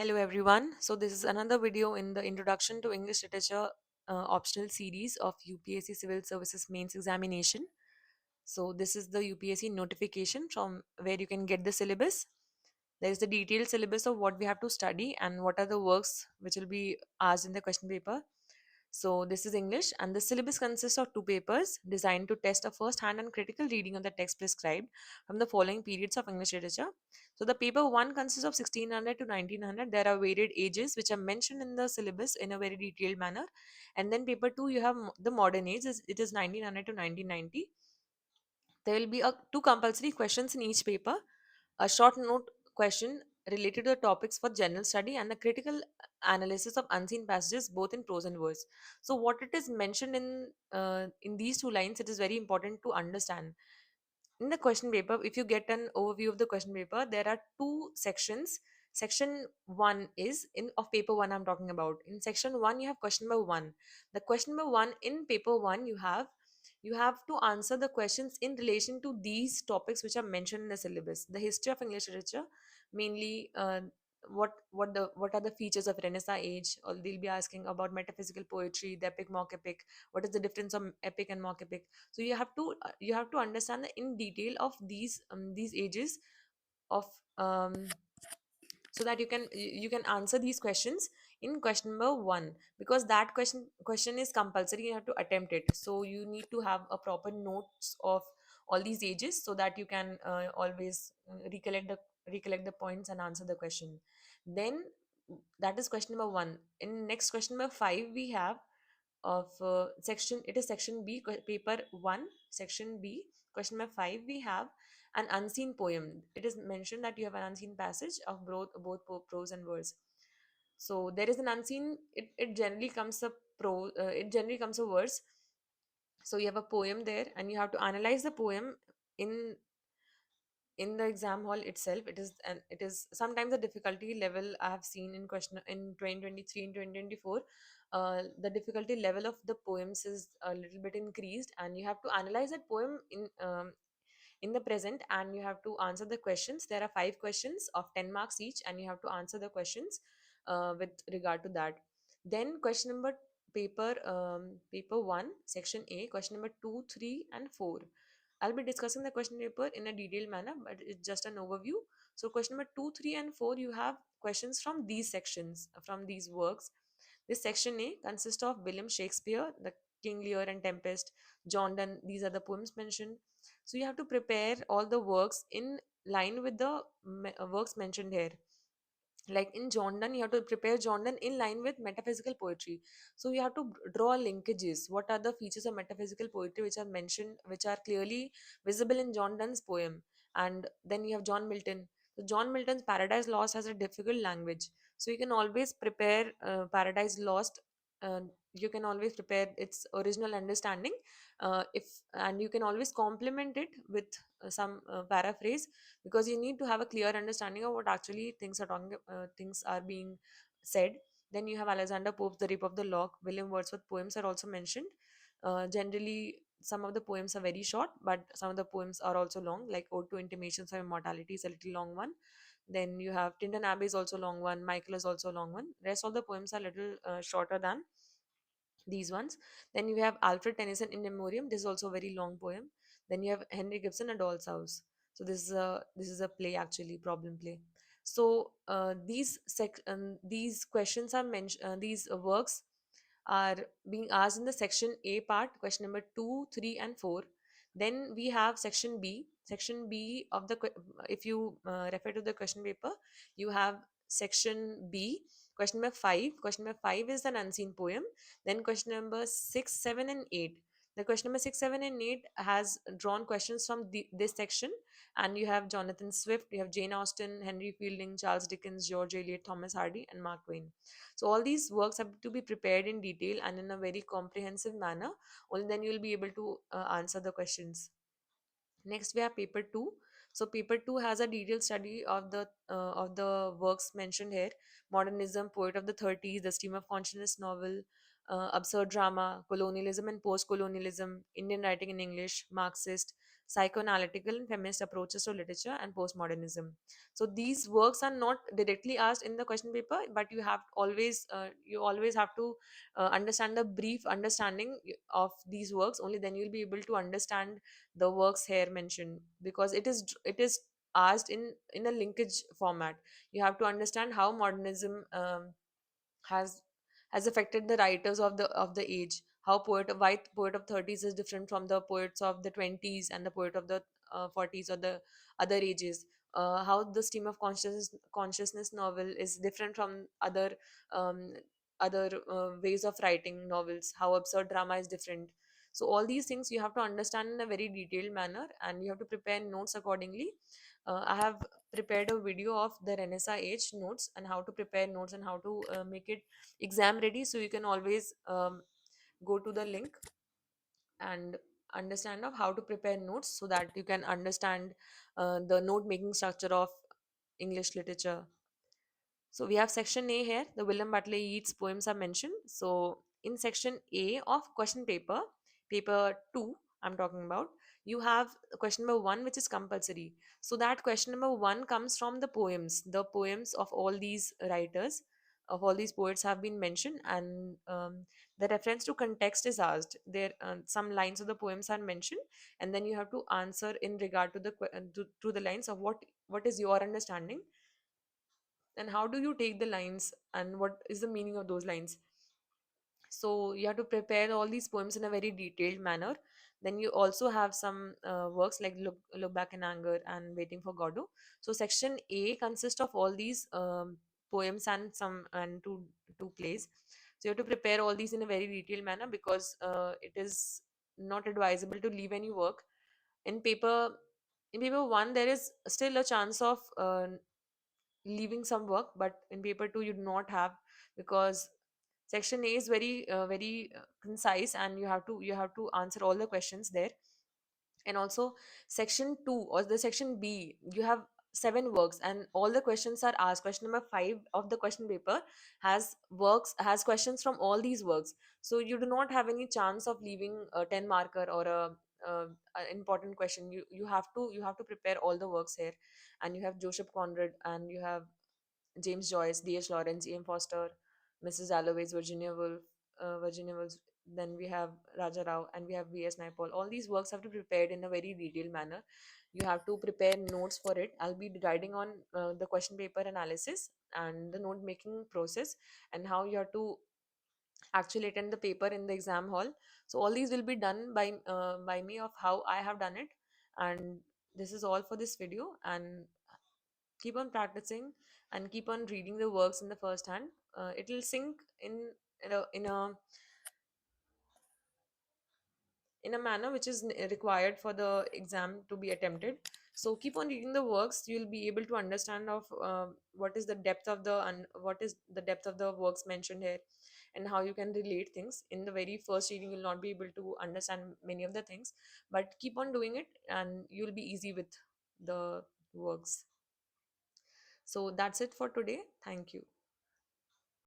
Hello everyone. So this is another video in the Introduction to English Literature optional series of UPSC Civil Services Mains Examination. So this is the UPSC notification from where you can get the syllabus. There is the detailed syllabus of what we have to study and what are the works which will be asked in the question paper. So this is English, and the syllabus consists of two papers designed to test a first-hand and critical reading of the text prescribed from the following periods of English literature. So the paper one consists of 1600 to 1900. There are varied ages which are mentioned in the syllabus in a very detailed manner. And then paper two, you have the modern age. It is 1900 to 1990. There will be two compulsory questions in each paper, a short note question related to the topics for general study and a critical analysis of unseen passages both in prose and verse. So what it is mentioned in these two lines, it is very important to understand. In the question paper, if you get an overview of the question paper, there are two sections. Section 1 is in of paper 1 I'm talking about. In section 1 you have question number 1. The question number 1 in paper 1, you have to answer the questions in relation to these topics which are mentioned in the syllabus. The history of English literature, mainly what are the features of Renaissance age, or they'll be asking about metaphysical poetry, the epic, mock epic, what is the difference of epic and mock epic. So you have to understand the in detail of these ages of so that you can answer these questions in question number 1, because that question is compulsory. You have to attempt it, so you need to have a proper notes of all these ages so that you can always recollect the points and answer the question. Then that is question number 1. In next question number 5 we have of section, it is section B, paper 1, section B, question number 5, we have an unseen poem. It is mentioned that you have an unseen passage of both prose and verse. So there is an unseen, it generally comes a it generally comes a verse. So you have a poem there and you have to analyze the poem in in the exam hall itself. It is sometimes the difficulty level I have seen in question in 2023 and 2024. The difficulty level of the poems is a little bit increased, and you have to analyze that poem in the present, and you have to answer the questions. There are 5 questions of 10 marks each, and you have to answer the questions with regard to that. Then question number paper 1 section A, question number 2, 3 and 4. I'll be discussing the question paper in a detailed manner, but it's just an overview. So question number 2, 3 and 4, you have questions from these sections, from these works. This section A consists of William Shakespeare, the King Lear and Tempest, John Donne. These are the poems mentioned. So you have to prepare all the works in line with the works mentioned here. Like in John Donne, you have to prepare John Donne in line with metaphysical poetry. So you have to draw linkages. What are the features of metaphysical poetry which are mentioned, which are clearly visible in John Donne's poem? And then you have John Milton. So John Milton's Paradise Lost has a difficult language. So you can always prepare Paradise Lost. Uh, you can always prepare its original understanding, if and you can always complement it with some paraphrase, because you need to have a clear understanding of what actually things are being said. Then you have Alexander Pope's The Rape of the Lock. William Wordsworth poems are also mentioned. Generally some of the poems are very short, but some of the poems are also long, like Ode to Intimations of Immortality is a little long one. Then you have Tinton Abbey is also long one, Michael is also a long one. Rest of the poems are little shorter than these ones. Then you have Alfred Tennyson In Memoriam. This is also a very long poem. Then you have Henry Gibson A Doll's House. So this is a play, actually problem play. So these questions are mentioned, these works are being asked in the section A part, question number 2, 3 and 4. Then we have section B of the if you refer to the question paper, you have section B, question number 5. Question number 5 is an unseen poem. Then question number 6, 7 and 8. The question number 6, 7 and 8 has drawn questions from this section, and you have Jonathan Swift, you have Jane Austen, Henry Fielding, Charles Dickens, George Eliot, Thomas Hardy and Mark Twain. So all these works have to be prepared in detail and in a very comprehensive manner. Only then you will be able to answer the questions. Next, we have paper 2. So paper 2 has a detailed study of the works mentioned here: modernism, poet of the 30s, the stream of consciousness novel, absurd drama, colonialism and post-colonialism, Indian writing in English, Marxist, psychoanalytical and feminist approaches to literature, and postmodernism. So these works are not directly asked in the question paper, but you always have to understand the brief understanding of these works. Only then you'll be able to understand the works here mentioned, because it is asked in a linkage format. You have to understand how modernism has has affected the writers of the age, how white poet of 30s is different from the poets of the 20s and the poet of the 40s or the other ages, how the stream of consciousness novel is different from um, other ways of writing novels, how absurd drama is different. So all these things you have to understand in a very detailed manner, and you have to prepare notes accordingly. I have prepared a video of the Renaissance age notes, and how to prepare notes, and how to make it exam ready. So you can always go to the link and understand of how to prepare notes, so that you can understand the note making structure of English literature. So we have section A here. The William Butler Yeats poems are mentioned. So in section A of question paper, paper 2, I'm talking about, you have question number 1, which is compulsory. So that question number 1 comes from the poems. The poems of all these writers, of all these poets have been mentioned, and the reference to context is asked. There, some lines of the poems are mentioned, and then you have to answer in regard to to the lines of what is your understanding, and how do you take the lines, and what is the meaning of those lines. So you have to prepare all these poems in a very detailed manner. Then you also have some works like look back in anger and waiting for Godot. So section A consists of all these poems and two plays. So you have to prepare all these in a very detailed manner, because it is not advisable to leave any work in paper. In paper 1 there is still a chance of leaving some work, but in paper 2 you do not have, because section A is very concise, and you have to answer all the questions there. And also section 2 or the section B, you have 7 works, and all the questions are asked. Question number 5 of the question paper has questions from all these works. So you do not have any chance of leaving a 10 marker or an important question. You have to prepare all the works here. And you have Joseph Conrad, and you have James Joyce, D.H. Lawrence, E.M. Foster, Mrs. Alloway's Virginia Woolf. Then we have Raja Rao, and we have V.S. Naipaul. All these works have to be prepared in a very detailed manner. You have to prepare notes for it. I'll be guiding on the question paper analysis and the note making process, and how you have to actually attend the paper in the exam hall. So all these will be done by me, of how I have done it. And this is all for this video. And keep on practicing, and keep on reading the works in the first hand. It will sink in a in a in a manner which is required for the exam to be attempted. So keep on reading the works. You'll be able to understand of what is the depth of the works mentioned here, and how you can relate things. In the very first reading you'll not be able to understand many of the things, but keep on doing it, and you'll be easy with the works. So that's it for today. Thank you.